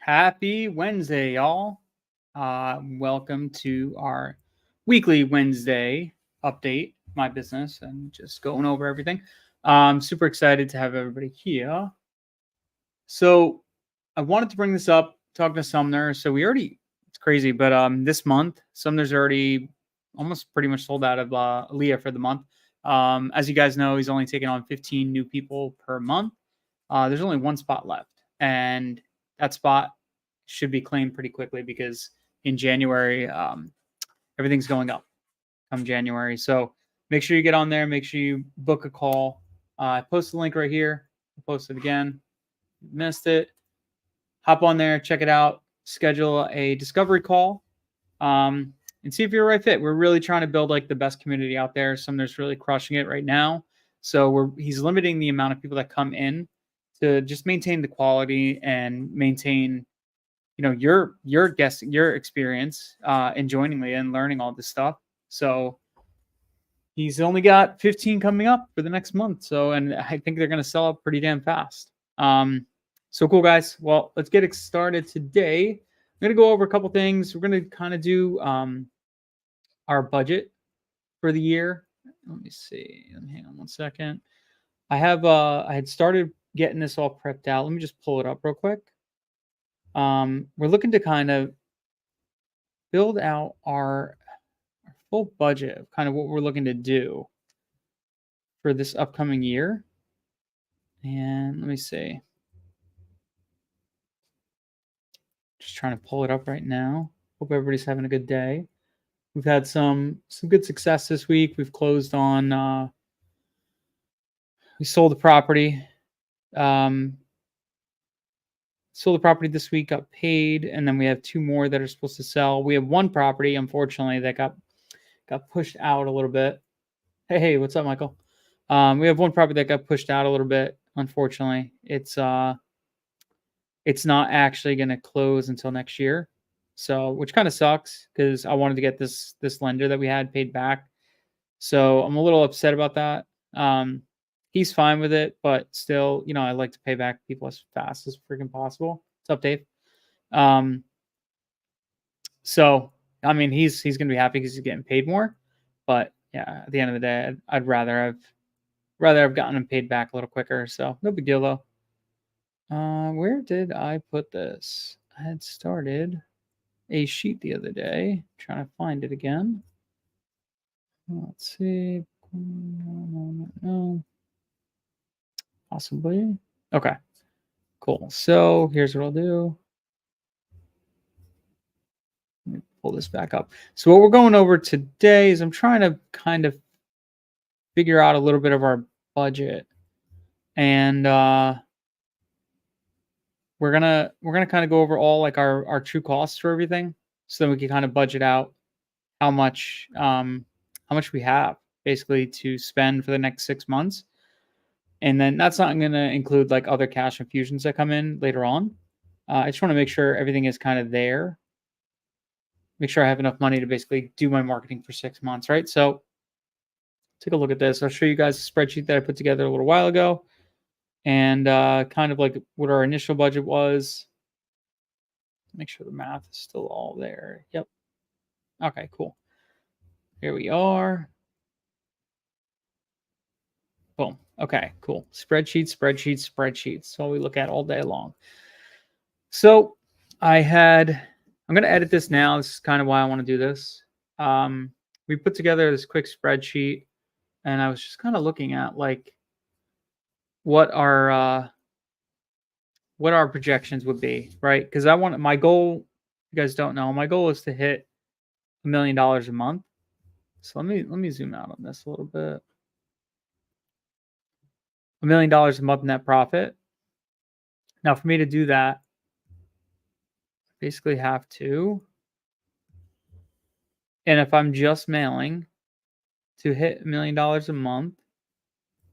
Happy Wednesday, y'all. Welcome to our weekly Wednesday update, my business, and just going over everything. I'm super excited to have everybody here. So, I wanted to bring this up, talking to Sumner. It's crazy, but this month, Sumner's already almost pretty much sold out of Leah for the month. As you guys know, he's only taking on 15 new people per month. There's only one spot left, and that spot should be claimed pretty quickly because in January, everything's going up come January. So make sure you get on there. Make sure you book a call. I post the link right here. I'll post it again. Missed it. Hop on there, check it out. Schedule a discovery call, and see if you're a right fit. We're really trying to build like the best community out there. Sumner's really crushing it right now. So he's limiting the amount of people that come in to just maintain the quality and maintain your guest, your experience in joining Leah and learning all this stuff. So he's only got 15 coming up for the next month. So, and I think they're going to sell up pretty damn fast. So cool, guys. Well, let's get it started today. I'm going to go over a couple things. We're going to kind of do our budget for the year. Let me see. Hang on one second. I had started getting this all prepped out. Let me just pull it up real quick. We're looking to kind of build out our full budget of kind of what we're looking to do for this upcoming year. And let me see. Just trying to pull it up right now. Hope everybody's having a good day. We've had some good success this week. We've closed on we sold the property. Sold the property this week, got paid, and then we have two more that are supposed to sell. We have one property, unfortunately, that got pushed out a little bit. Hey, what's up, Michael? We have one property that got pushed out a little bit. Unfortunately, it's not actually going to close until next year, so which kind of sucks because I wanted to get this lender that we had paid back. So I'm a little upset about that. He's fine with it, but still, I like to pay back people as fast as freaking possible. What's up, Dave? So I mean, he's gonna be happy because he's getting paid more. But yeah, at the end of the day, I'd rather have gotten him paid back a little quicker. So no big deal though. Where did I put this? I had started a sheet the other day, trying to find it again. Let's see. No. Possibly. Okay. Cool. So here's what I'll do. Let me pull this back up. So what we're going over today is I'm trying to kind of figure out a little bit of our budget, and we're gonna kind of go over all like our true costs for everything, so then we can kind of budget out how much we have basically to spend for the next 6 months. And then that's not going to include like other cash infusions that come in later on. I just want to make sure everything is kind of there. Make sure I have enough money to basically do my marketing for 6 months, right? So take a look at this. I'll show you guys a spreadsheet that I put together a little while ago, and kind of like what our initial budget was. Make sure the math is still all there. Yep. Okay, cool. Here we are. Boom. Okay, cool. Spreadsheets. That's all we look at all day long. So I'm going to edit this now. This is kind of why I want to do this. We put together this quick spreadsheet, and I was just kind of looking at like what our projections would be, right? Because my goal, you guys don't know, my goal is to hit $1 million a month. So let me zoom out on this a little bit. $1 million a month net profit. Now, for me to do that, I basically have to, and if I'm just mailing to hit $1 million a month,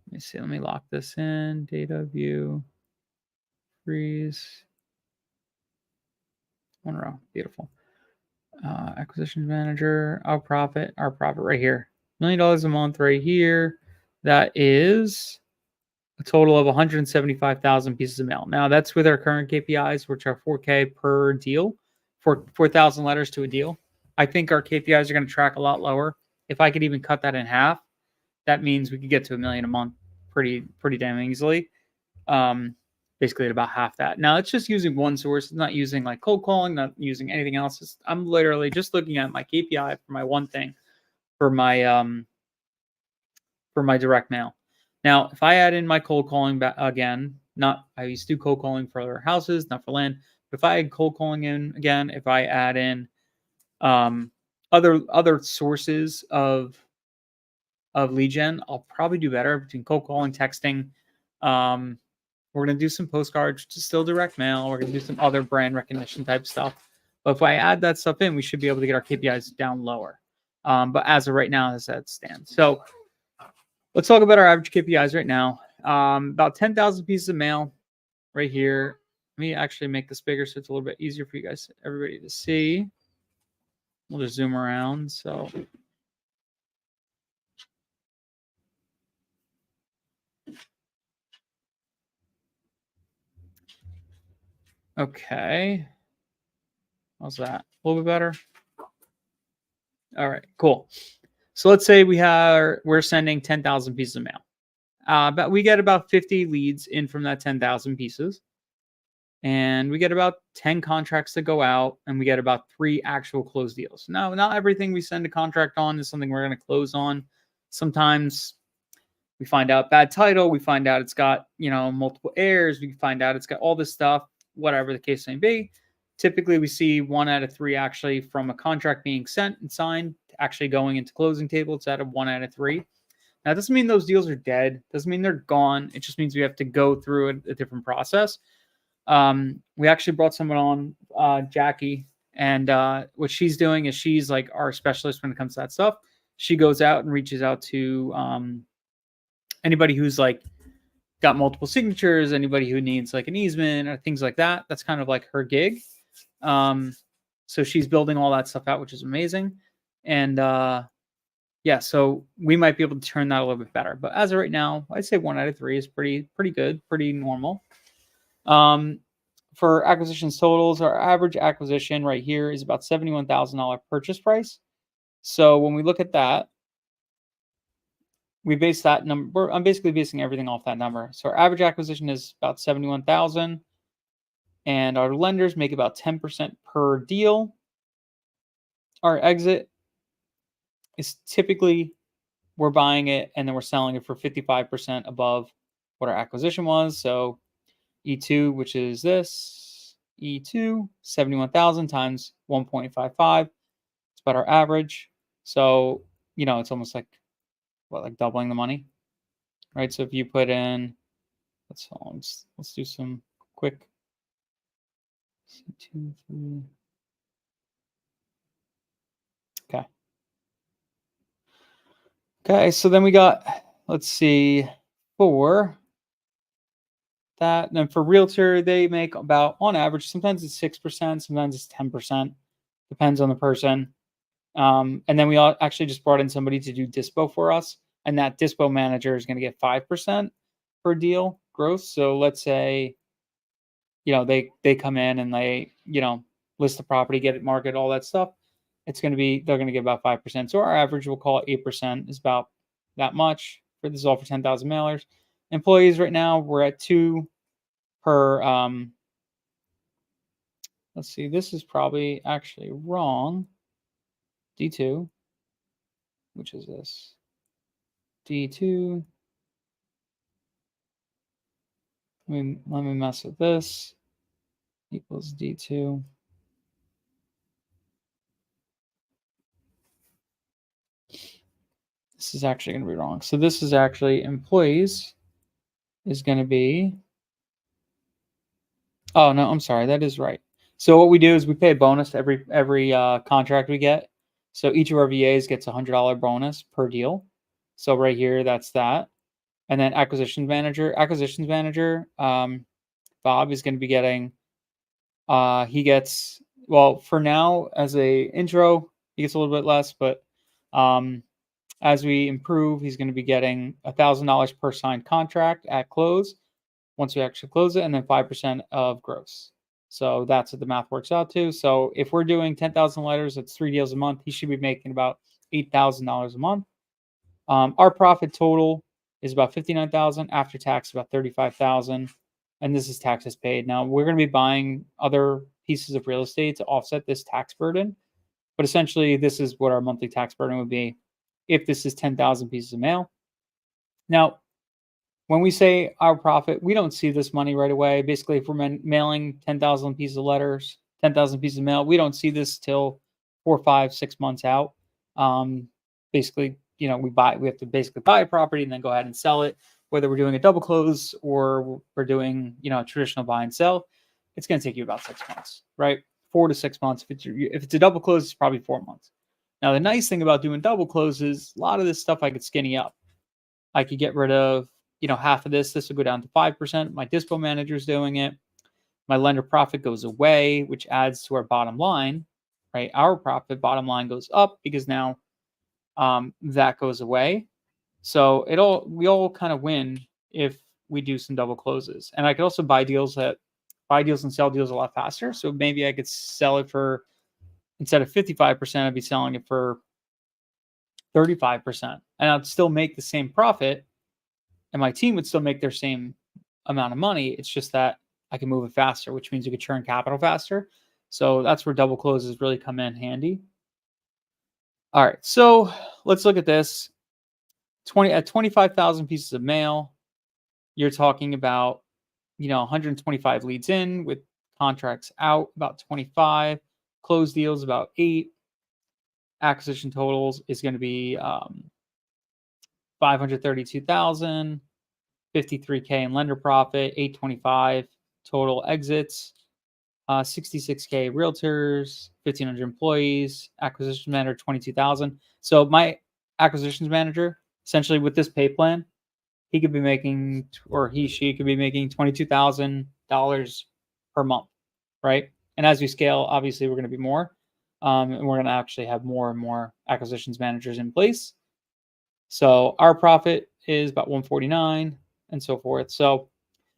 let me see, let me lock this in, data view, freeze, one row, beautiful. Acquisition manager, our profit right here, $1 million a month right here. That is a total of 175,000 pieces of mail. Now that's with our current KPIs, which are 4K per deal, 4,000 letters to a deal. I think our KPIs are going to track a lot lower. If I could even cut that in half, that means we could get to 1 million a month pretty damn easily. Basically at about half that. Now it's just using one source. It's not using like cold calling, not using anything else. I'm literally just looking at my KPI for my one thing for my direct mail. Now, if I add in my cold calling back again, not I used to do cold calling for houses, not for land. But if I add cold calling in again, if I add in other sources of lead gen, I'll probably do better between cold calling, texting. We're gonna do some postcards, just still direct mail. We're gonna do some other brand recognition type stuff. But if I add that stuff in, we should be able to get our KPIs down lower. But as of right now, as that stands. So let's talk about our average KPIs right now. About 10,000 pieces of mail right here. Let me actually make this bigger so it's a little bit easier for you guys, everybody to see. We'll just zoom around. So okay. How's that? A little bit better? All right, cool. So let's say we're sending 10,000 pieces of mail. But we get about 50 leads in from that 10,000 pieces. And we get about 10 contracts that go out, and we get about 3 actual closed deals. Now, not everything we send a contract on is something we're going to close on. Sometimes we find out bad title, we find out it's got, multiple errors, we find out it's got all this stuff, whatever the case may be. Typically, we see 1 out of 3 actually from a contract being sent and signed to actually going into closing table. It's out of 1 out of 3. Now, it doesn't mean those deals are dead. Doesn't mean they're gone. It just means we have to go through a different process. We actually brought someone on, Jackie, and what she's doing is she's like our specialist when it comes to that stuff. She goes out and reaches out to anybody who's like got multiple signatures, anybody who needs like an easement or things like that. That's kind of like her gig. So she's building all that stuff out, which is amazing. And yeah, so we might be able to turn that a little bit better. But as of right now, I'd say 1 out of 3 is pretty good, pretty normal. For acquisitions totals, our average acquisition right here is about $71,000 purchase price. So when we look at that, we base that number. I'm basically basing everything off that number. So our average acquisition is about 71,000, and our lenders make about 10% per deal. Our exit is typically we're buying it and then we're selling it for 55% above what our acquisition was. So E2, which is this, E2, 71,000 times 1.55. It's about our average. So, it's almost like, like doubling the money, right? So if you put in, let's do some quick. 2, 3. Okay. Okay, so then we got, let's see, for that. And then for realtor, they make about, on average, sometimes it's 6%, sometimes it's 10%. Depends on the person. And then we actually just brought in somebody to do dispo for us. And that dispo manager is going to get 5% per deal gross. So let's say, they come in and they, list the property, get it marketed, all that stuff. They're going to get about 5%. So our average, we'll call it 8%, is about that much. This is all for 10,000 mailers. Employees right now, we're at 2 per, let's see, this is probably actually wrong. D2, which is this. D2. Let me mess with this. Equals D2. This is actually going to be wrong. So this is actually employees is going to be. Oh, no, I'm sorry. That is right. So what we do is we pay a bonus to every contract we get. So each of our VAs gets a $100 bonus per deal. So right here, that's that. And then acquisitions manager, Bob is going to be getting, he gets, well, for now, as a intro, he gets a little bit less, but As we improve, he's going to be getting $1,000 per signed contract at close once we actually close it, and then 5% of gross. So that's what the math works out to. So if we're doing 10,000 letters, that's 3 deals a month. He should be making about $8,000 a month. Our profit total is about 59,000 after tax, about 35,000, and this is taxes paid. Now we're going to be buying other pieces of real estate to offset this tax burden, but essentially this is what our monthly tax burden would be if this is 10,000 pieces of mail. Now, when we say our profit, we don't see this money right away. Basically, if we're mailing 10,000 pieces of letters, 10,000 pieces of mail, we don't see this till 4, 5, 6 months out. Basically, we have to basically buy a property and then go ahead and sell it. Whether we're doing a double close or we're doing, a traditional buy and sell, it's going to take you about 6 months, right? 4 to 6 months. If it's a double close, it's probably 4 months. Now, the nice thing about doing double closes, a lot of this stuff I could skinny up. I could get rid of, half of this. This will go down to 5%. My dispo manager is doing it. My lender profit goes away, which adds to our bottom line, right? Our profit bottom line goes up because now that goes away. So we all kind of win if we do some double closes. And I could also buy deals and sell deals a lot faster. So maybe I could sell it for, instead of 55%, I'd be selling it for 35%. And I'd still make the same profit. And my team would still make their same amount of money. It's just that I can move it faster, which means you could churn capital faster. So that's where double closes really come in handy. All right, so let's look at this. 25,000 pieces of mail, you're talking about 125 leads in with contracts out, about 25, closed deals about 8. Acquisition totals is going to be 532,000, 53K in lender profit, 825 total exits, 66K realtors, 1,500 employees, acquisition manager 22,000. So my acquisitions manager, essentially with this pay plan, he could be making, or she could be making $22,000 per month, right? And as we scale, obviously we're going to be more, and we're going to actually have more and more acquisitions managers in place. So our profit is about 149 and so forth. So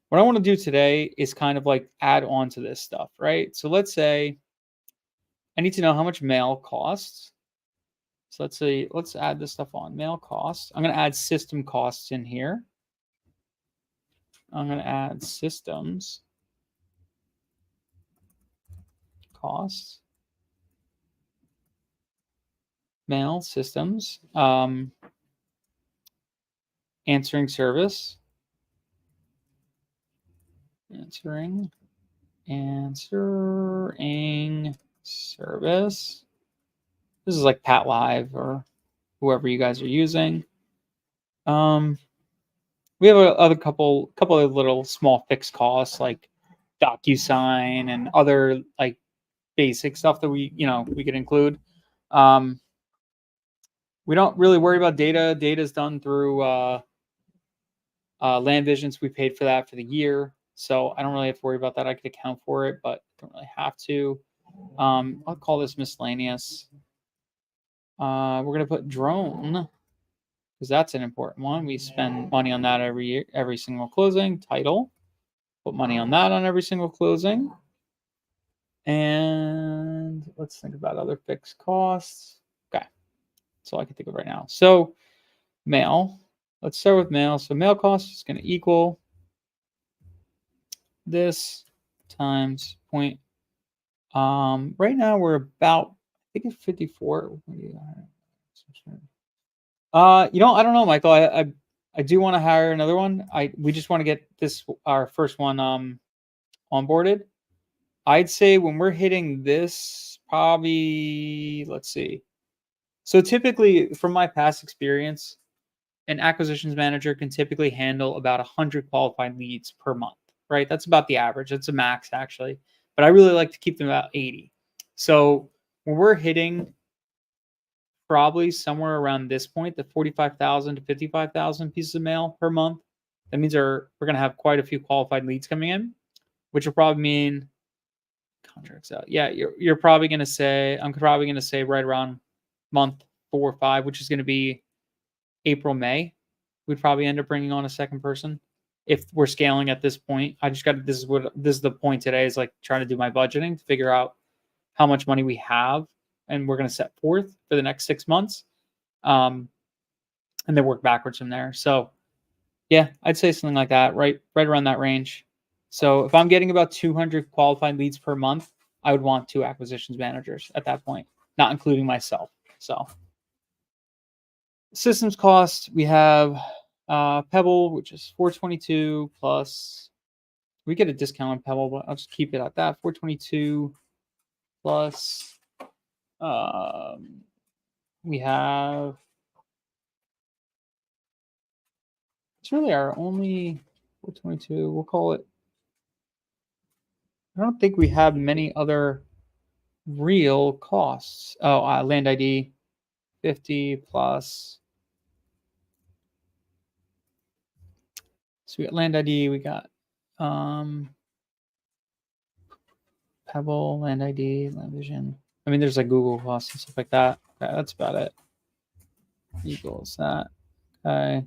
what I want to do today is kind of like add on to this stuff, right? So let's say I need to know how much mail costs. So let's add this stuff on. Mail costs. I'm going to add system costs in here. I'm going to add systems costs. Mail systems. Answering service. Answering service. This is like Pat Live or whoever you guys are using. We have a couple of little small fixed costs like DocuSign and other like basic stuff that we could include. We don't really worry about data. Data is done through Land Visions. We paid for that for the year, so I don't really have to worry about that. I could account for it, but don't really have to. I'll call this miscellaneous. We're gonna put drone because that's an important one. We spend money on that every year, every single closing. Title, put money on that on every single closing. And let's think about other fixed costs. Okay, that's all I can think of right now. So mail. Let's start with mail. So mail cost is going to equal this times point. Right now we're about, I think it's 54. I don't know, Michael. I do want to hire another one. We just want to get our first one onboarded. I'd say when we're hitting this, probably, let's see. So typically, from my past experience, an acquisitions manager can typically handle about 100 qualified leads per month, right? That's about the average. It's a max, actually. But I really like to keep them about 80. So when we're hitting probably somewhere around this point, the 45,000 to 55,000 pieces of mail per month, that means we're going to have quite a few qualified leads coming in, which will probably mean contracts out. Yeah, you're probably going to say, I'm probably going to say right around month 4 or 5, which is going to be April, May, we'd probably end up bringing on a second person if we're scaling at this point. I just got this is the point today is like trying to do my budgeting to figure out how much money we have and we're going to set forth for the next 6 months, and then work backwards from there. So yeah, I'd say something like that, right around that range. So if I'm getting about 200 qualified leads per month, I would want 2 acquisitions managers at that point, not including myself. So systems cost, we have Pebble, which is 422 plus. We get a discount on Pebble, but I'll just keep it at that 422 plus. We have. It's really our only 422. We'll call it. I don't think we have many other real costs. Oh, land ID 50 plus. So we got land ID, we got Pebble, land ID, land vision. I mean, there's like Google costs and stuff like that. Okay, that's about it. Equals that. Okay.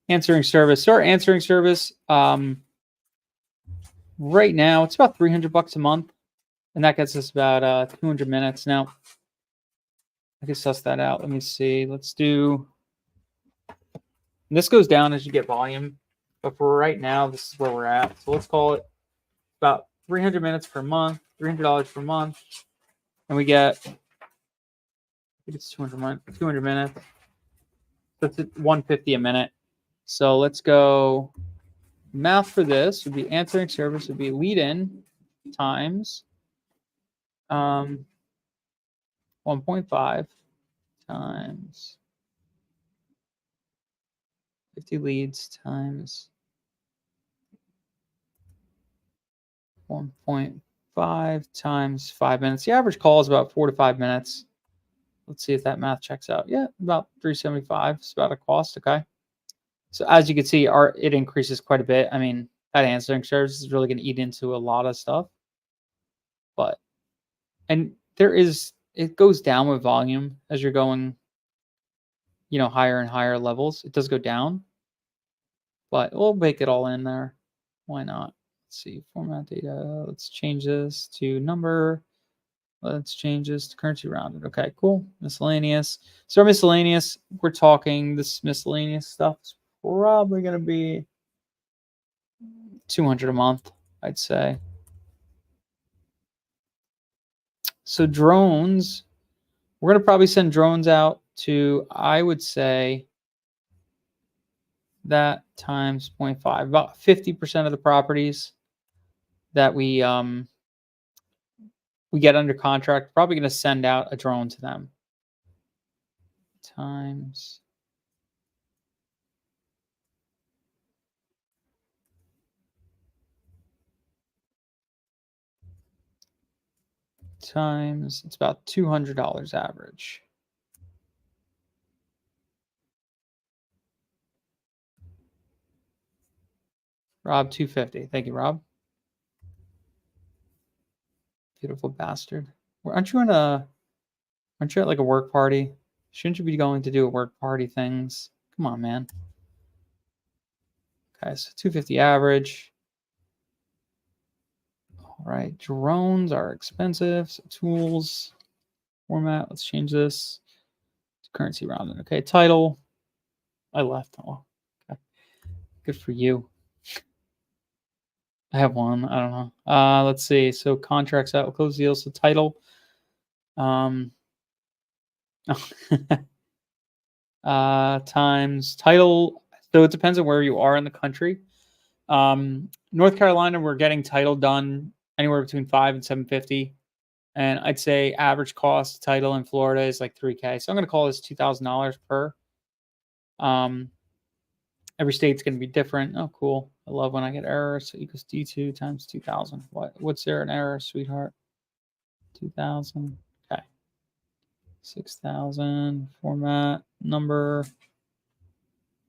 Answering service. So our answering service, right now it's about $300 a month, and that gets us about 200 minutes. Now, I can suss that out. Let me see. Let's do. And this goes down as you get volume, but for right now, this is where we're at. So let's call it about 300 minutes per month, $300 per month, and we get. I think it's 200 minutes. That's at 150 a minute. So let's go. Math for this would be answering service would be lead in times 1.5 times 50 leads times 1.5 times 5 minutes. The average call is about 4 to 5 minutes. Let's see if that math checks out. Yeah, about 375 is about a cost. Okay. So as you can see, it increases quite a bit. I mean, that answering service is really going to eat into a lot of stuff. And it goes down with volume as you're going, higher and higher levels. It does go down, but we'll make it all in there. Why not? Let's see, format data. Let's change this to number. Let's change this to currency rounded. Okay, cool. Miscellaneous. So our miscellaneous, we're talking this miscellaneous stuff is probably going to be 200 a month, I'd say. So drones, we're going to probably send drones out to, I would say, that times 0.5, about 50% of the properties that we get under contract, probably going to send out a drone to them. Times it's about $200 average. Rob, 250. Thank you, Rob. Beautiful bastard. Aren't you at like a work party? Shouldn't you be going to do a work party things? Come on, man. Okay, so 250 average. All right, drones are expensive. So tools, format. Let's change this to currency rounded. Okay, title. I left. Oh, okay. Good for you. I have one. I don't know. Let's see. So contracts out, close deals. So title. Times title. So it depends on where you are in the country. North Carolina, we're getting title done anywhere between $5 and $750, and I'd say average cost title in Florida is like $3K. So I'm going to call this $2,000 per. Every state's going to be different. Oh, cool. I love when I get errors. So equals D2 times 2,000. What's there an error, sweetheart? 2,000. Okay. 6,000. Format, number,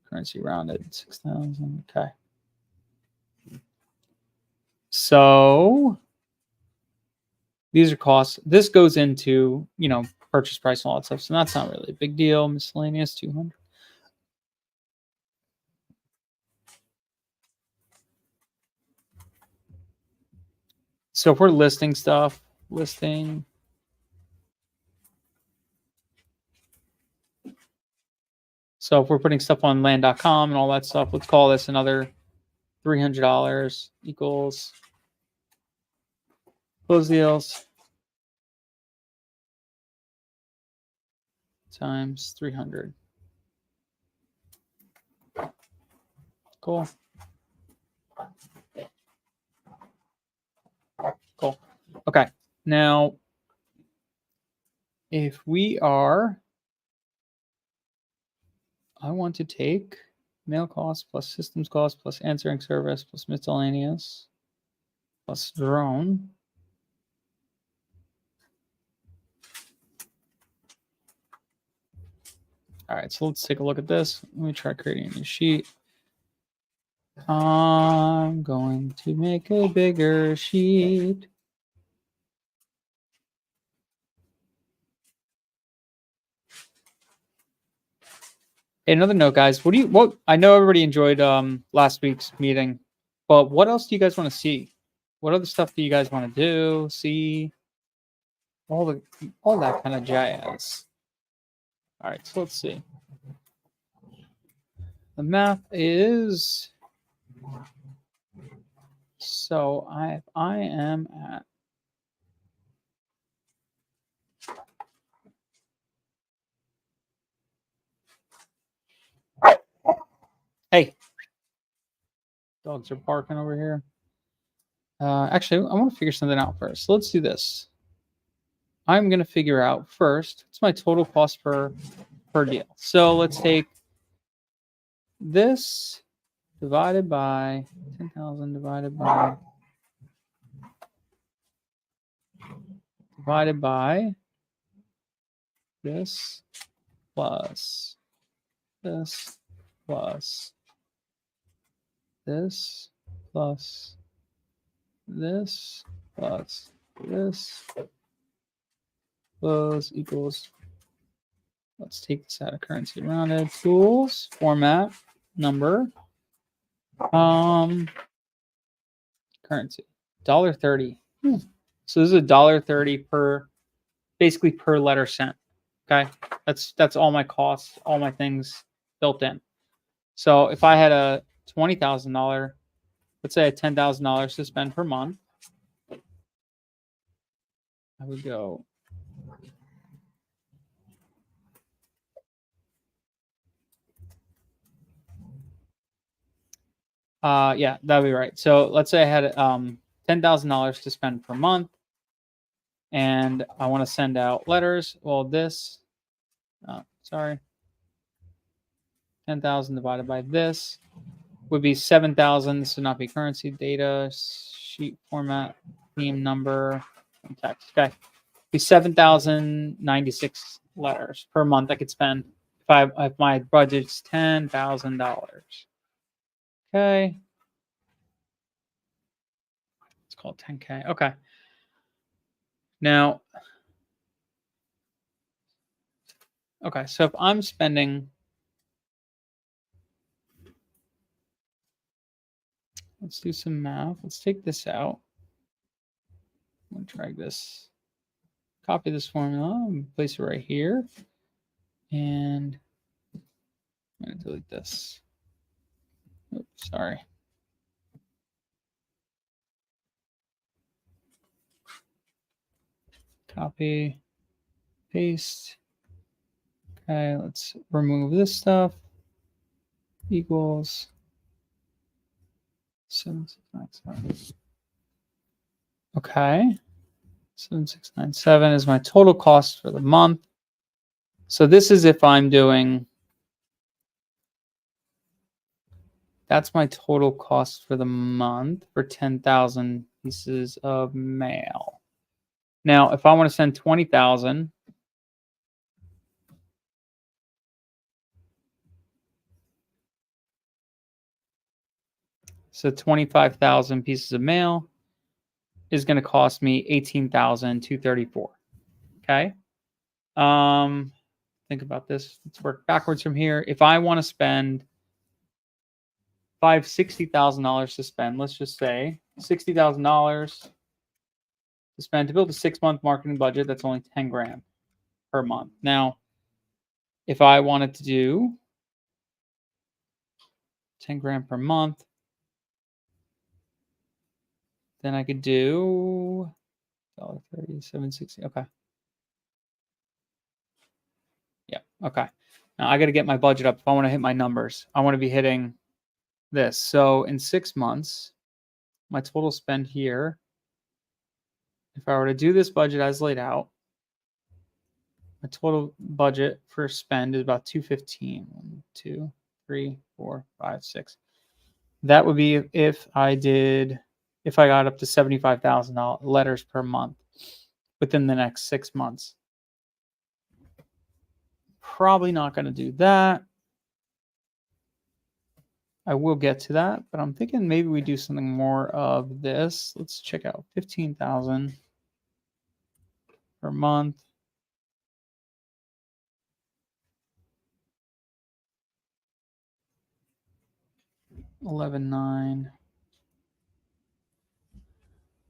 currency rounded. 6,000. Okay. So these are costs. This goes into, purchase price and all that stuff. So that's not really a big deal. Miscellaneous 200. So if we're listing stuff, listing. So if we're putting stuff on land.com and all that stuff, let's call this another $300 equals close deals times 300. Cool. Cool. Okay. Now, if we are, I want to take mail cost plus systems cost plus answering service plus miscellaneous plus drone. All right, so let's take a look at this. Let me try creating a new sheet. I'm going to make a bigger sheet. Another note, guys. What I know everybody enjoyed last week's meeting, but what else do you guys want to see? What other stuff do you guys want to do? See all that kind of jazz. All right, so let's see. The math is so I am at hey, dogs are barking over here. Actually, I want to figure something out first. So let's do this. I'm going to figure out first what's my total cost per deal. So let's take this divided by 10,000 divided by this plus this plus this plus this plus this plus equals. Let's take this out of currency rounded. Tools, format, number, currency, $1.30. So this is $1.30 per, basically per letter sent. Okay, that's all my costs, all my things built in. So if I had a $20,000, let's say I had $10,000 to spend per month, I would go. Yeah, that'd be right. So let's say I had $10,000 to spend per month, and I want to send out letters. Well, this, sorry, 10,000 divided by this would be 7,000. This would not be currency. Data sheet format, theme number, and text. Okay, be 7,096 letters per month I could spend if my budget's $10,000. Okay. It's called 10K. Okay. Now, okay, so if I'm spending, let's do some math. Let's take this out. I'm going to drag this, copy this formula, and place it right here. And I'm going to delete this. Oops, sorry. Copy, paste. Okay, let's remove this stuff. Equals 7697. Okay, 7697 is my total cost for the month. So this is if I'm doing, that's my total cost for the month for 10,000 pieces of mail. Now, if I want to send 20,000, so 25,000 pieces of mail is going to cost me 18,234. Okay. Think about this. Let's work backwards from here. If I want to spend $60,000 to spend, let's just say $60,000 to spend to build a 6-month marketing budget, that's only 10 grand per month. Now, if I wanted to do 10 grand per month, then I could do $37.60. Okay. Yeah. Okay. Now I got to get my budget up if I want to hit my numbers. I want to be hitting this. So in 6 months, my total spend here, if I were to do this budget as laid out, my total budget for spend is about 215. 1, 2, 3, 4, 5, 6. That would be if I got up to 75,000 letters per month within the next 6 months. Probably not going to do that. I will get to that, but I'm thinking maybe we do something more of this. Let's check out 15,000 per month. 11.9.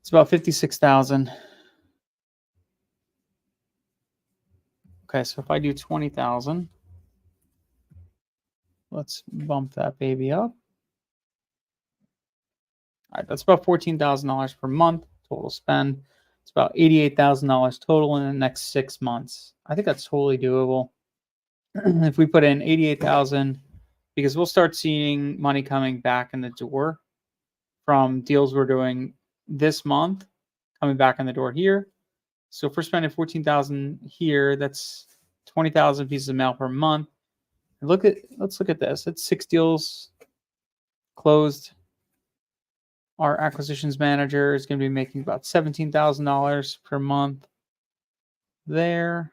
It's about 56,000. Okay, so if I do 20,000, let's bump that baby up. All right, that's about $14,000 per month total spend. It's about $88,000 total in the next 6 months. I think that's totally doable. If we put in 88,000, because we'll start seeing money coming back in the door from deals we're doing this month, coming back in the door here. So if we're spending 14,000 here, that's 20,000 pieces of mail per month. Let's look at this. It's 6 deals closed. Our acquisitions manager is going to be making about $17,000 per month there.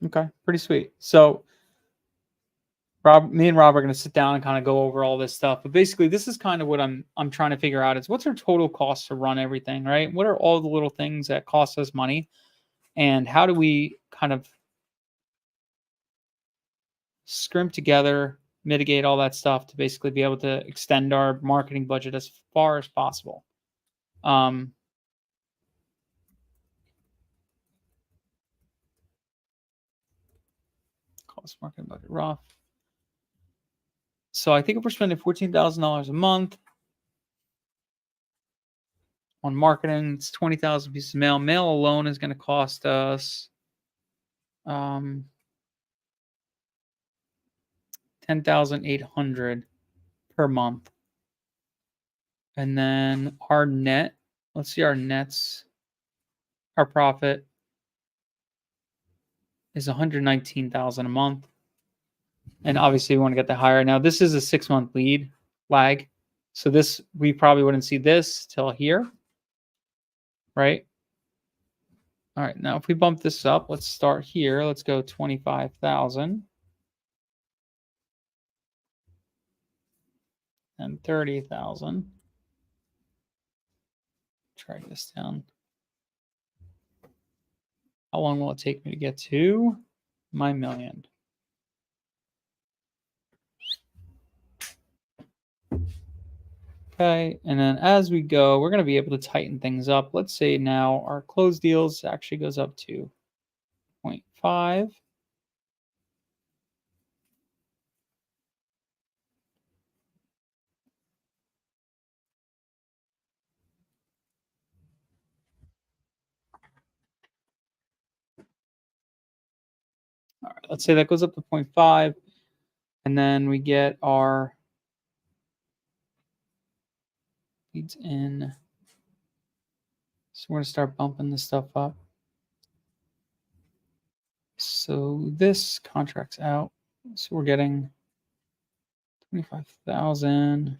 Okay, pretty sweet. So me and Rob are going to sit down and kind of go over all this stuff. But basically, this is kind of what I'm trying to figure out is what's our total cost to run everything, right? What are all the little things that cost us money? And how do we kind of scrimp together, mitigate all that stuff to basically be able to extend our marketing budget as far as possible? Cost marketing budget rough. So I think if we're spending $14,000 a month on marketing, it's 20,000 pieces of mail. Mail alone is going to cost us 10,800 per month. And then our net, let's see our nets. Our profit is 119,000 a month. And obviously we want to get that higher. Now this is a 6-month lead lag. So this, we probably wouldn't see this till here, right? All right, now if we bump this up, let's start here. Let's go 25,000 and 30,000. Drag this down. How long will it take me to get to my million? Okay, and then as we go, we're going to be able to tighten things up. Let's say now our closed deals actually goes up to 0.5. All right, let's say that goes up to 0.5, and then we get our leads in. So we're going to start bumping this stuff up. So this contract's out. So we're getting 25,000.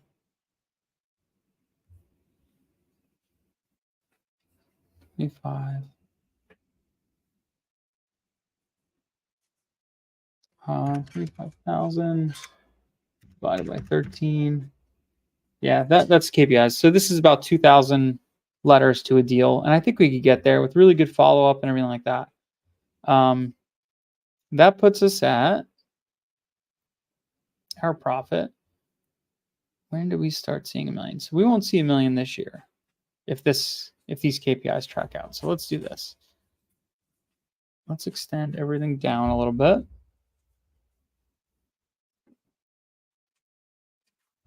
25. 25,000 divided by 13. Yeah, that's KPIs. So this is about 2,000 letters to a deal, and I think we could get there with really good follow up and everything like that. That puts us at our profit. When do we start seeing $1 million? So we won't see $1 million this year if these KPIs track out. So let's do this. Let's extend everything down a little bit.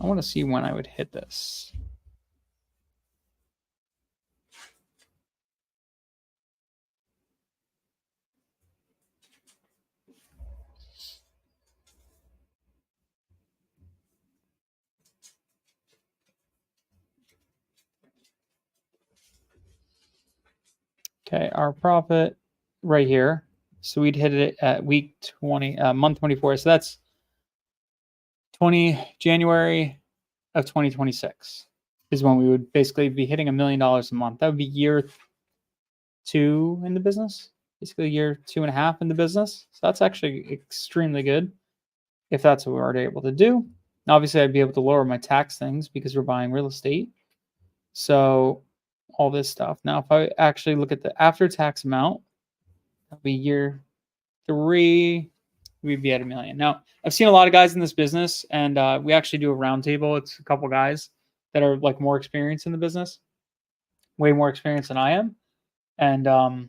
I want to see when I would hit this. Okay, our profit right here. So we'd hit it at week 20, month 24. So that's January of 2026 is when we would basically be hitting $1 million a month. That would be year 2 in the business, basically year 2.5 in the business. So that's actually extremely good if that's what we're able to do. Obviously, I'd be able to lower my tax things because we're buying real estate. So all this stuff. Now, if I actually look at the after-tax amount, that'll be year 3, we'd be at $1 million. Now, I've seen a lot of guys in this business, and we actually do a roundtable. It's a couple guys that are like more experienced in the business, way more experienced than I am, and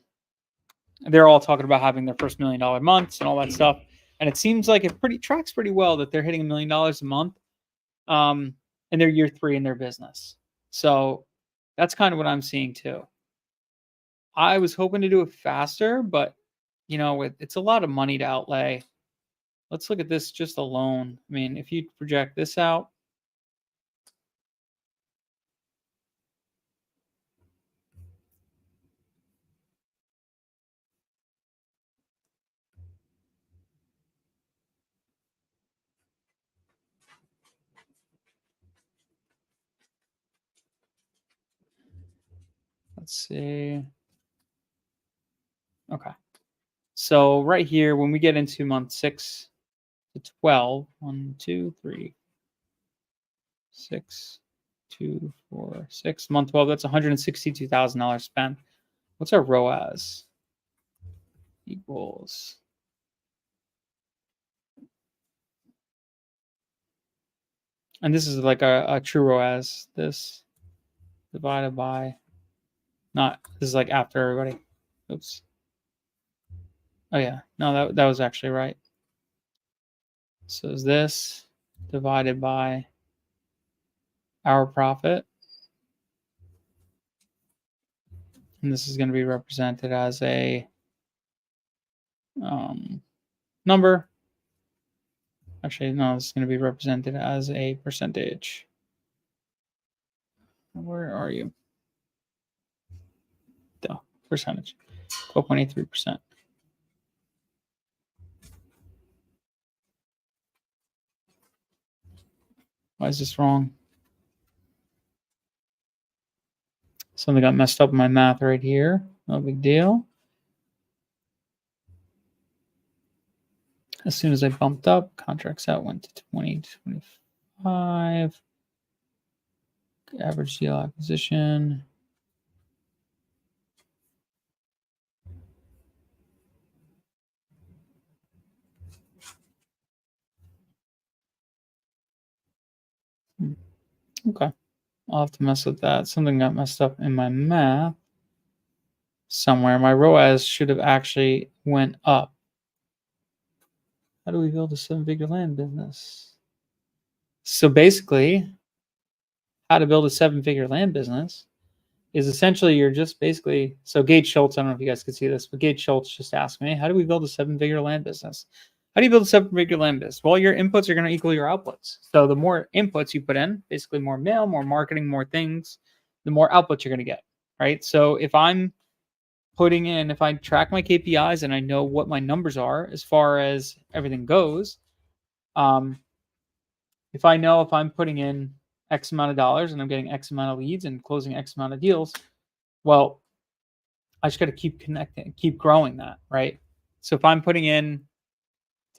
they're all talking about having their first $1 million months and all that stuff. And it seems like it tracks pretty well that they're hitting $1 million a month, in their year 3 in their business. So that's kind of what I'm seeing too. I was hoping to do it faster, but it's a lot of money to outlay. Let's look at this just alone. I mean, if you project this out, let's see. Okay. So right here, when we get into month 6 to 12, 1, 2, 3, 6, 2, 4, 6, month 12, that's $162,000 spent. What's our ROAS? Equals. And this is like a true ROAS. This divided by, this is like after everybody. Oops. Oh yeah, no, that was actually right. So is this divided by our profit, and this is going to be represented as a number. Actually, no, this is going to be represented as a percentage. Where are you? The percentage, 12.83%. Why is this wrong? Something got messed up in my math right here. No big deal. As soon as I bumped up, contracts out went to 2025. Average deal acquisition. Okay. I'll have to mess with that. Something got messed up in my math somewhere. My ROAS should have actually went up. How do we build a 7-figure land business? So basically, how to build a 7-figure land business is essentially you're just basically, so Gage Schultz, I don't know if you guys can see this, but Gage Schultz just asked me, how do we build a 7-figure land business? How do you build a 7-figure land business? Well, your inputs are going to equal your outputs. So the more inputs you put in, basically more mail, more marketing, more things, the more outputs you're going to get, right? So if I track my KPIs and I know what my numbers are as far as everything goes, if I know if I'm putting in X amount of dollars and I'm getting X amount of leads and closing X amount of deals, well, I just got to keep connecting, keep growing that, right? So if I'm putting in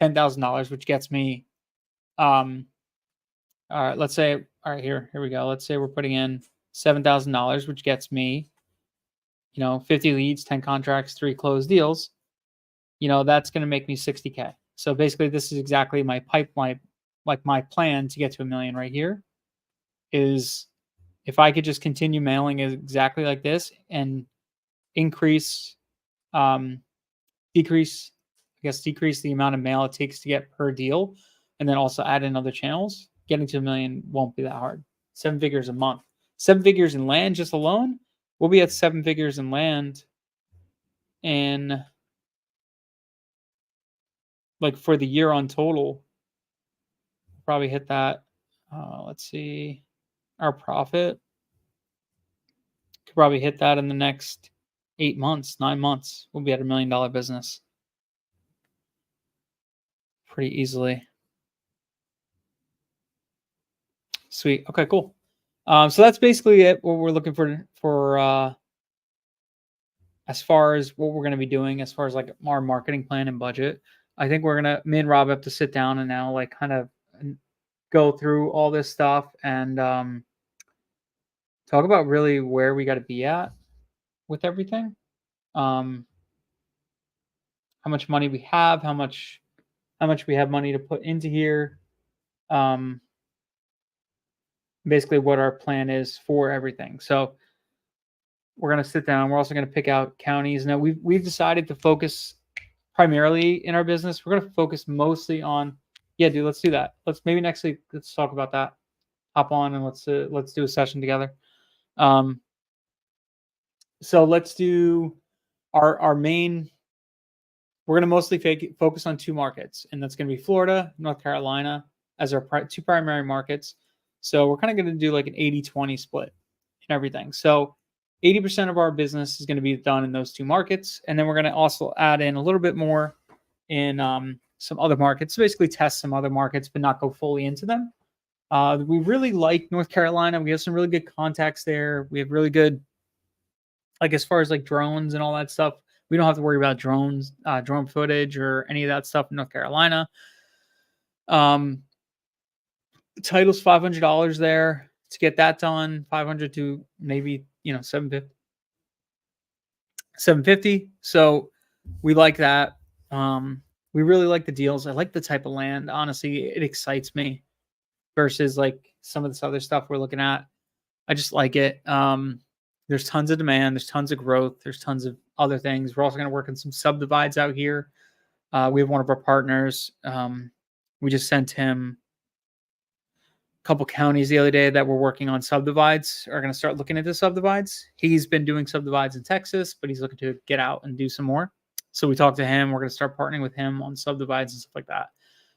$10,000, which gets me, let's say, all right, here we go. Let's say we're putting in $7,000, which gets me, 50 leads, 10 contracts, 3 closed deals, that's going to make me 60K. So basically, this is exactly my pipeline, like my plan to get to $1 million right here is if I could just continue mailing it exactly like this and increase, decrease, decrease the amount of mail it takes to get per deal, and then also add in other channels, getting to $1 million won't be that hard. 7 figures a month, 7 figures in land just alone. We'll be at 7 figures in land in like for the year on total. Probably hit that. Let's see, our profit could probably hit that in the next 8 months, 9 months. We'll be at $1 million business pretty easily. Sweet. Okay, cool. So that's basically it. What we're looking for as far as what we're going to be doing, as far as like our marketing plan and budget. I think me and Rob have to sit down and now like kind of go through all this stuff and talk about really where we got to be at with everything. How much money we have, how much we have money to put into here. Basically what our plan is for everything. So we're going to sit down. We're also going to pick out counties. Now we've decided to focus primarily in our business. We're going to focus mostly on, yeah, dude, let's do that. Let's maybe next week, let's talk about that. Hop on and let's do a session together. So let's do our main, we're going to mostly focus on 2 markets, and that's going to be Florida, North Carolina as our 2 primary markets. So we're kind of going to do like an 80-20 split and everything. So 80% of our business is going to be done in those 2 markets. And then we're going to also add in a little bit more in some other markets, so basically test some other markets, but not go fully into them. We really like North Carolina. We have some really good contacts there. We have really good, like as far as like drones and all that stuff, we don't have to worry about drones, drone footage or any of that stuff in North Carolina. Title's $500 there to get that done. 500 to maybe 750. So we like that. We really like the deals. I like the type of land. Honestly, it excites me versus like some of this other stuff we're looking at. I just like it. There's tons of demand. There's tons of growth. There's tons of other things. We're also going to work on some subdivides out here. We have one of our partners. We just sent him a couple counties the other day that we're working on subdivides, are going to start looking into subdivides. He's been doing subdivides in Texas, but he's looking to get out and do some more. So we talked to him. We're going to start partnering with him on subdivides and stuff like that.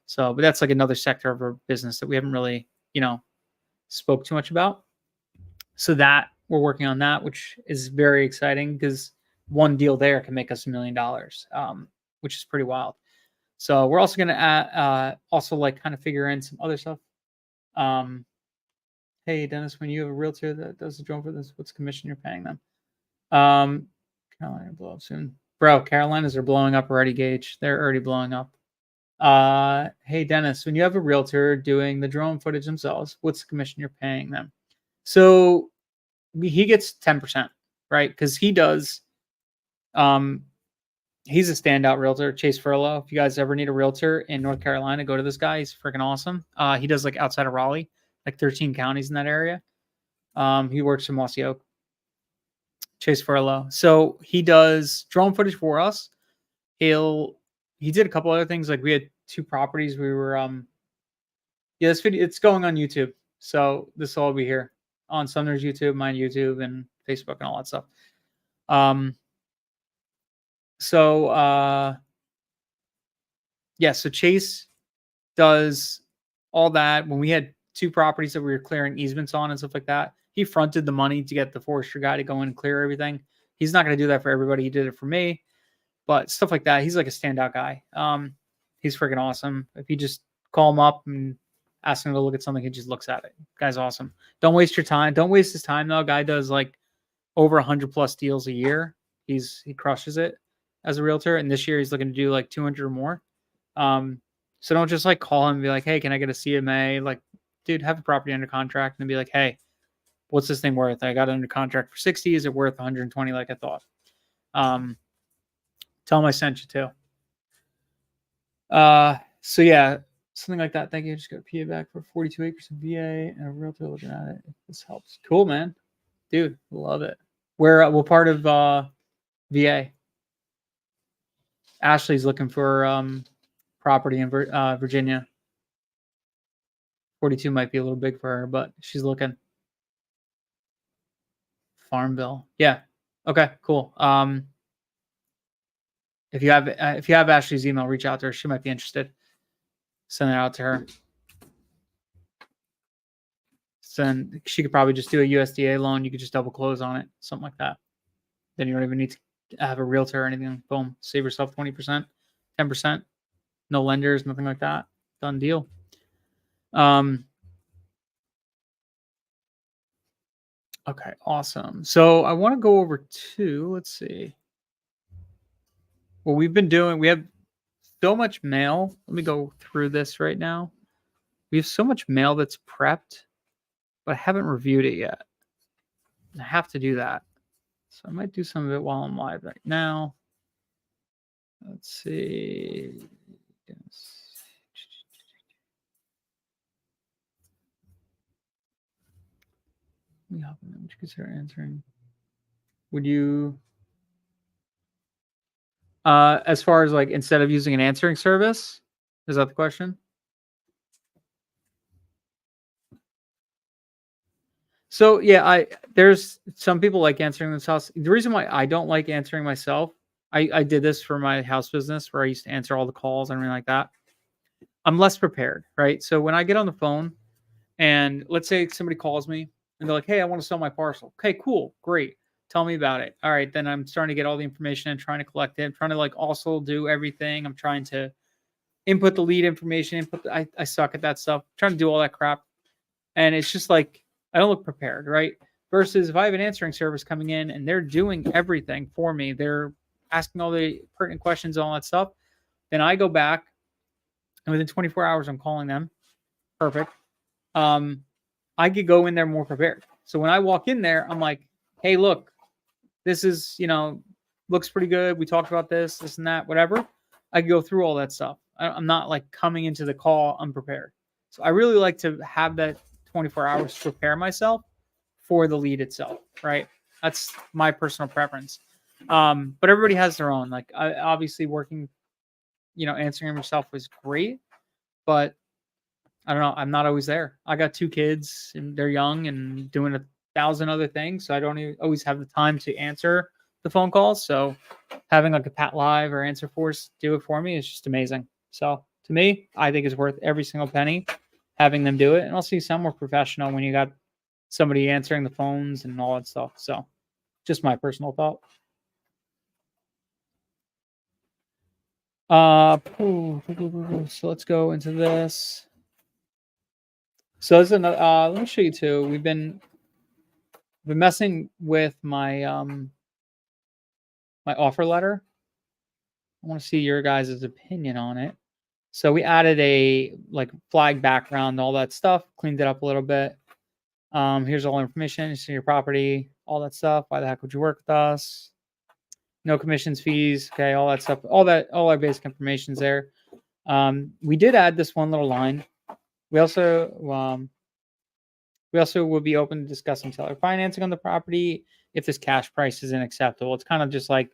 So, but that's like another sector of our business that we haven't really, spoke too much about. So that we're working on that, which is very exciting because one deal there can make us $1 million, which is pretty wild. So we're also going to add, also like kind of figure in some other stuff. Hey Dennis, when you have a realtor that does the drone for this, what's commission you're paying them? Carolina blow up soon, bro. Carolinas are blowing up already, Gage. They're already blowing up. Hey Dennis, when you have a realtor doing the drone footage themselves, what's the commission you're paying them? So he gets 10%, right? Because he does. He's a standout realtor, Chase Furlow. If you guys ever need a realtor in North Carolina, go to this guy. He's freaking awesome. He does like outside of Raleigh, like 13 counties in that area. He works for Mossy Oak. Chase Furlow. So he does drone footage for us. He did a couple other things. Like we had 2 properties. We were this video, it's going on YouTube. So this will all be here on Sumner's YouTube, mine YouTube, and Facebook and all that stuff. So Chase does all that. When we had 2 properties that we were clearing easements on and stuff like that, he fronted the money to get the forester guy to go in and clear everything. He's not going to do that for everybody. He did it for me, but stuff like that. He's like a standout guy. He's freaking awesome. If you just call him up and ask him to look at something, he just looks at it. Guy's awesome. Don't waste your time. Don't waste his time though. Guy does like over 100+ deals a year. He crushes it as a realtor, and this year he's looking to do like 200 or more. So don't just like call him and be like, hey, can I get a CMA? Like, dude, have a property under contract and be like, hey, what's this thing worth? I got it under contract for 60. Is it worth 120 like I thought? Tell them I sent you too. So yeah, something like that. Thank you. Just got a PA back for 42 acres of VA and a realtor looking at it. If this helps. Cool, man. Dude, love it. We're part of VA. Ashley's looking for property in Virginia. 42 might be a little big for her, but she's looking. Farmville. Yeah. Okay, cool. If you have Ashley's email, reach out to her. She might be interested. Send it out to her. Then she could probably just do a USDA loan. You could just double close on it, something like that. Then you don't even need to have a realtor or anything. Boom, save yourself 20%, 10%. No lenders, nothing like that. Done deal. Okay, awesome. So I want to go over to, let's see. What we've been doing, we have so much mail. Let me go through this right now. We have so much mail that's prepped, but I haven't reviewed it yet. I have to do that. So I might do some of it while I'm live right now. Let's see. Yes. Would you consider answering? Would you, as far as like instead of using an answering service, is that the question? So yeah, there's some people like answering themselves. The reason why I don't like answering myself, I did this for my house business where I used to answer all the calls and everything like that. I'm less prepared, right? So when I get on the phone and let's say somebody calls me and they're like, "Hey, I want to sell my parcel." Okay, cool, great. Tell me about it. All right, then I'm starting to get all the information and trying to collect it. I'm trying to like also do everything. I'm trying to input the lead information. I suck at that stuff. I'm trying to do all that crap, and it's just like I don't look prepared, right? Versus if I have an answering service coming in and they're doing everything for me, they're asking all the pertinent questions and all that stuff. Then I go back, and within 24 hours, I'm calling them. Perfect. I could go in there more prepared. So when I walk in there, I'm like, "Hey, look, this is looks pretty good. We talked about this and that, whatever." I could go through all that stuff. I'm not like coming into the call unprepared. So I really like to have that 24 hours to prepare myself for the lead itself, right? That's my personal preference. But everybody has their own. Like, obviously, working, answering yourself was great, but I don't know. I'm not always there. I got 2 kids, and they're young and doing 1,000 other things, so I don't always have the time to answer the phone calls. So having like a Pat Live or Answer Force do it for me is just amazing. So to me, I think it's worth every single penny having them do it, and also you sound more professional when you got somebody answering the phones and all that stuff. So just my personal thought. So let's go into this. So this is another, let me show you too. We've been messing with my my offer letter. I want to see your guys' opinion on it. So we added a like flag background, all that stuff, cleaned it up a little bit. Here's all the information, you see your property, all that stuff. Why the heck would you work with us? No commissions, fees, okay, all that stuff, all our basic information's there. We did add this one little line. We also will be open to discussing seller financing on the property if this cash price isn't acceptable. It's kind of just like,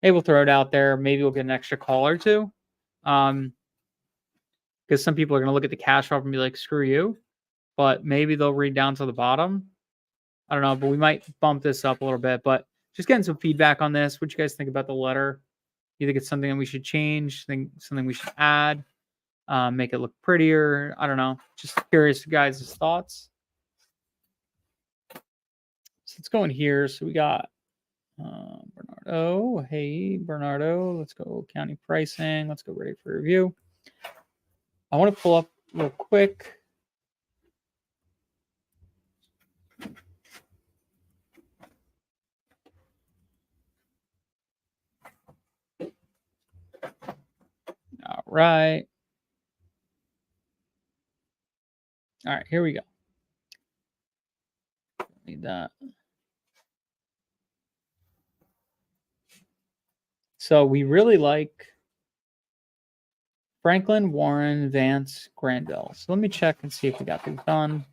hey, we'll throw it out there. Maybe we'll get an extra call or two. Because some people are going to look at the cash offer and be like, screw you. But maybe they'll read down to the bottom. I don't know, but we might bump this up a little bit. But just getting some feedback on this. What you guys think about the letter? You think it's something that we should change? Think something we should add? Make it look prettier? I don't know. Just curious, guys' thoughts. So let's go in here. So we got Bernardo. Hey, Bernardo. Let's go county pricing. Let's go ready for review. I want to pull up real quick. All right. All right, here we go. need that. So we really like Franklin, Warren, Vance, Granville. So let me check and see if we got these done.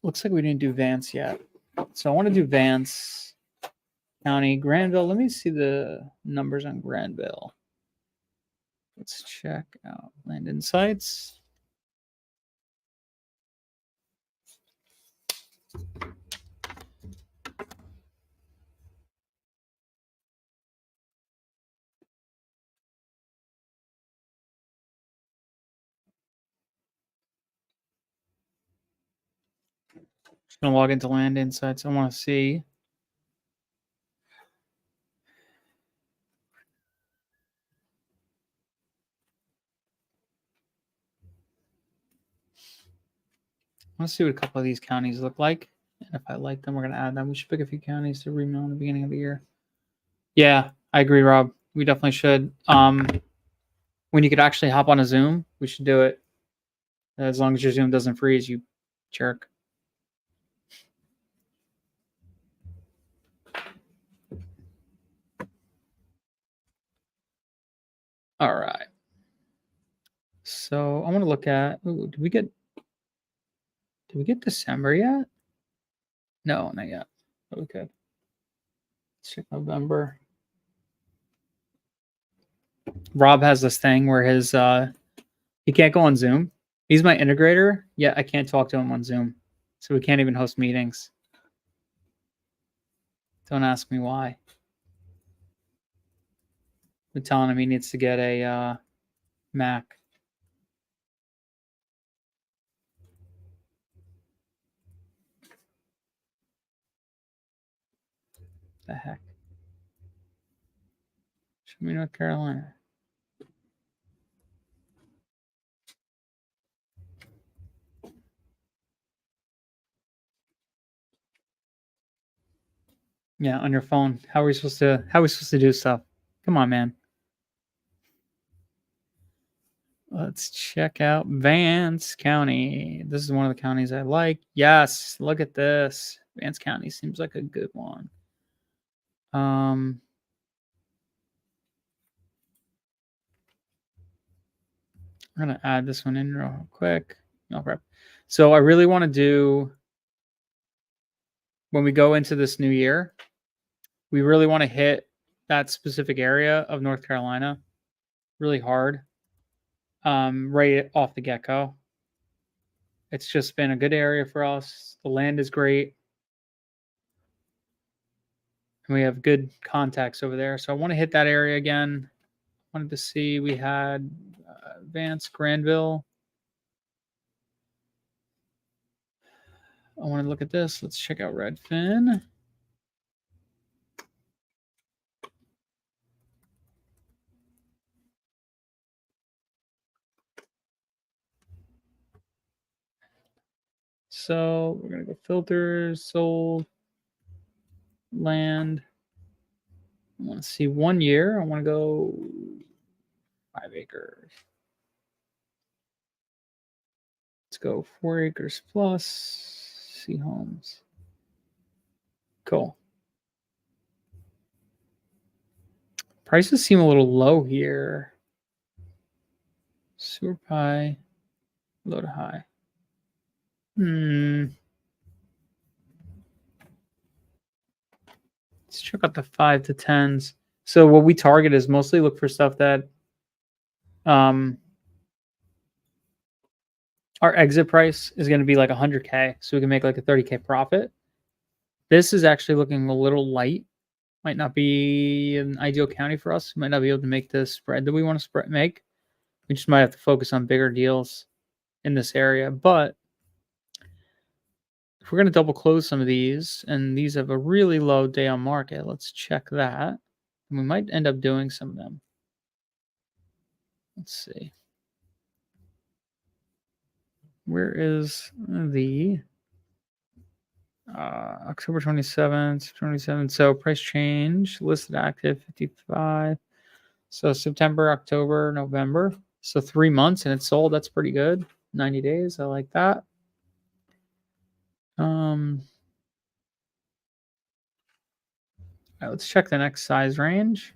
Looks like we didn't do Vance yet. So I want to do Vance County, Granville. Let me see the numbers on Granville. Let's check out Land Insights. Just gonna log into Land Insights. I want to see. I want to see what a couple of these counties look like. And if I like them, we're gonna add them. We should pick a few counties to remail in the beginning of the year. Yeah, I agree, Rob. We definitely should. When you could actually hop on a Zoom, we should do it. As long as your Zoom doesn't freeze, you jerk. All right. So I want to look at. Ooh, did we get December yet? No, not yet. But we could. Let's check November. Rob has this thing where his he can't go on Zoom. He's my integrator, yet I can't talk to him on Zoom. So we can't even host meetings. Don't ask me why. We're telling him he needs to get a Mac. The heck? Show me North Carolina. Yeah, on your phone. How are we supposed to do stuff? Come on, man. Let's check out Vance County. This is one of the counties I like. Yes, look at this. Vance County seems like a good one. I'm gonna add this one in real quick. No prep. So I really want to do when we go into this new year, we really want to hit that specific area of North Carolina really hard. Right off the get-go. It's just been a good area for us. The land is great. And we have good contacts over there. So I want to hit that area again. Wanted to see we had Vance, Granville. I want to look at this. Let's check out Redfin. So we're going to go filters, sold, land. I want to see 1 year. I want to go 5 acres. Let's go 4 acres plus. See homes. Cool. Prices seem a little low here. Super pie, low to high. Let's check out the 5 to 10s. So what we target is mostly look for stuff that our exit price is going to be like 100K. So we can make like a 30K profit. This is actually looking a little light. Might not be an ideal county for us. Might not be able to make the spread that we want to make. We just might have to focus on bigger deals in this area. But if we're going to double close some of these, and these have a really low day on market, let's check that. And we might end up doing some of them. Let's see. Where is the October 27th. So price change, listed active 55. So September, October, November. So 3 months and it's sold. That's pretty good. 90 days. I like that. All right, let's check the next size range.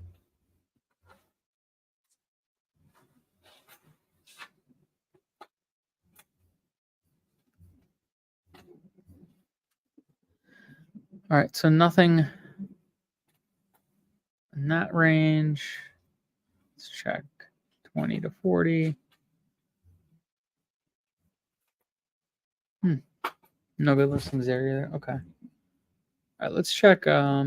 All right, so nothing in that range. Let's check 20 to 40. No good listings there either. Okay. All right, let's check. I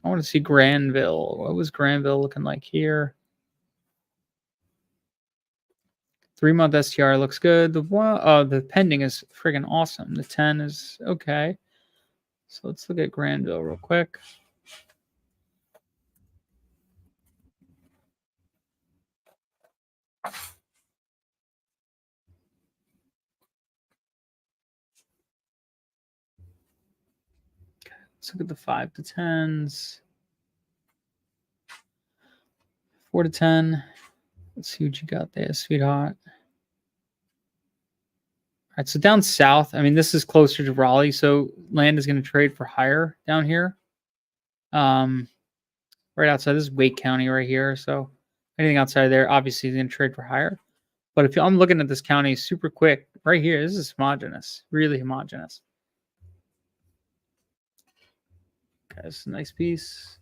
want to see Granville. What was Granville looking like here? 3 month STR looks good. The pending is friggin' awesome. The 10 is okay. So let's look at Granville real quick. Let's look at the 5 to 10s. 4 to 10. Let's see what you got there, sweetheart. All right, so down south, I mean, this is closer to Raleigh, so land is going to trade for higher down here. Right outside, this is Wake County right here. So anything outside there, obviously, is going to trade for higher. But if I'm looking at this county super quick, right here, this is homogenous, really homogenous. Okay, this is a nice piece.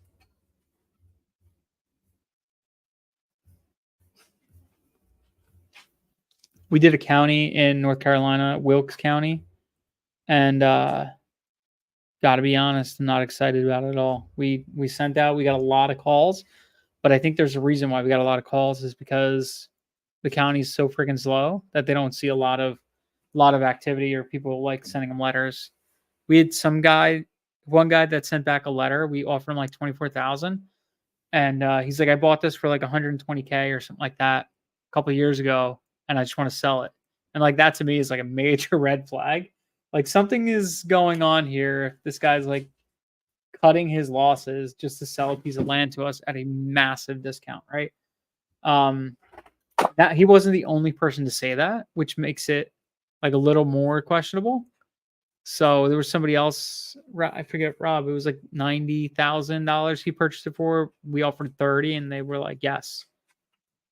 We did a county in North Carolina, Wilkes County, and gotta be honest, I'm not excited about it at all. We sent out, we got a lot of calls, but I think there's a reason why we got a lot of calls is because the county's so freaking slow that they don't see a lot of activity or people like sending them letters. We had one guy that sent back a letter. We offered him like 24,000, and he's like, I bought this for like 120K or something like that a couple of years ago, and I just want to sell it. And like that to me is like a major red flag. Like something is going on here. If this guy's like cutting his losses just to sell a piece of land to us at a massive discount, right? That he wasn't the only person to say that, which makes it like a little more questionable. So there was somebody else, I forget Rob, it was like $90,000 he purchased it for. We offered 30 and they were like, yes,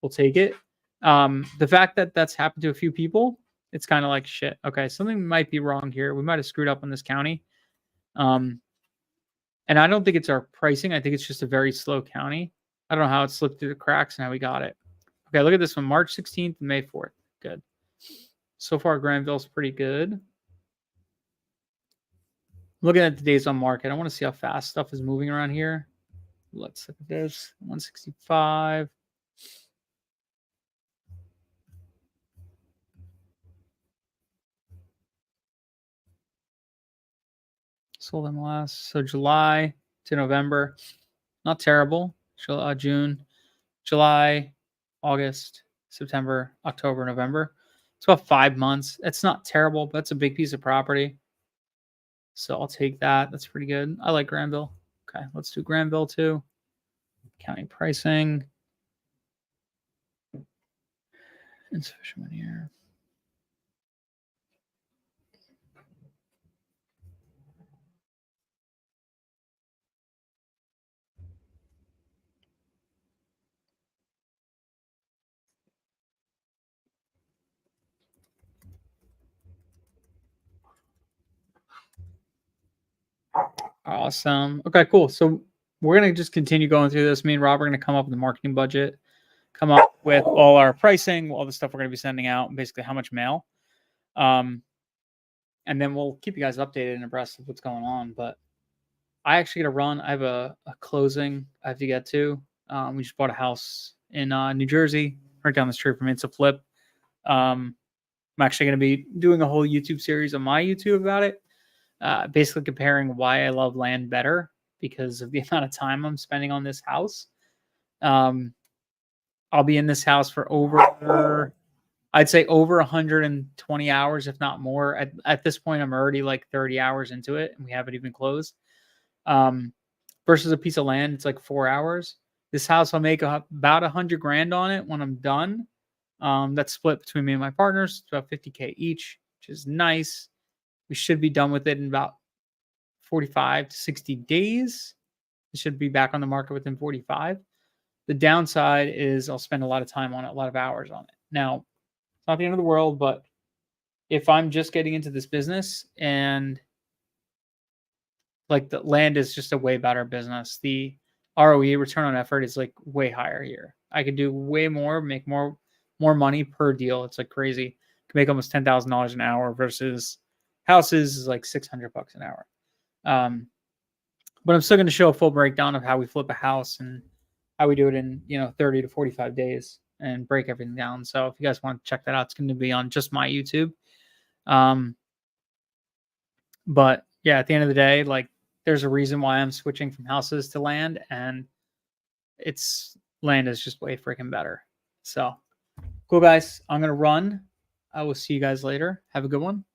we'll take it. The fact that that's happened to a few people, it's kind of like shit. Okay, something might be wrong here. We might have screwed up on this county. And I don't think it's our pricing. I think it's just a very slow county. I don't know how it slipped through the cracks and how we got it. Okay, look at this one, March 16th and May 4th. Good. So far, Granville's pretty good. Looking at the days on market, I want to see how fast stuff is moving around here. Let's look at this, 165. Sold in last. So July to November, not terrible. June, July, August, September, October, November. It's about 5 months. It's not terrible, but it's a big piece of property. So I'll take that. That's pretty good. I like Granville. Okay, let's do Granville too. County pricing. Insufficient money here. Awesome. Okay, cool. So we're going to just continue going through this. Me and Rob are going to come up with a marketing budget, come up with all our pricing, all the stuff we're going to be sending out, and basically how much mail. And then we'll keep you guys updated and abreast of what's going on. But I actually got to run. I have a closing I have to get to. We just bought a house in New Jersey, right down the street from me. It's a flip. I'm actually going to be doing a whole YouTube series on my YouTube about it. Basically comparing why I love land better because of the amount of time I'm spending on this house. I'll be in this house for over, I'd say over 120 hours, if not more. At this point, I'm already like 30 hours into it, and we haven't even closed. Versus a piece of land, it's like 4 hours. This house, I'll make about 100 grand on it when I'm done. That's split between me and my partners. It's about 50K each, which is nice. We should be done with it in about 45 to 60 days. It should be back on the market within 45. The downside is I'll spend a lot of time on it, a lot of hours on it. Now, it's not the end of the world, but if I'm just getting into this business and like the land is just a way better business, the ROE, return on effort, is like way higher here. I could do way more, make more money per deal. It's like crazy. Can make almost $10,000 an hour versus houses is like $600 an hour. But I'm still going to show a full breakdown of how we flip a house and how we do it in 30 to 45 days and break everything down. So if you guys want to check that out, it's going to be on just my YouTube. But yeah, at the end of the day, like there's a reason why I'm switching from houses to land, and land is just way freaking better. So cool, guys. I'm going to run. I will see you guys later. Have a good one.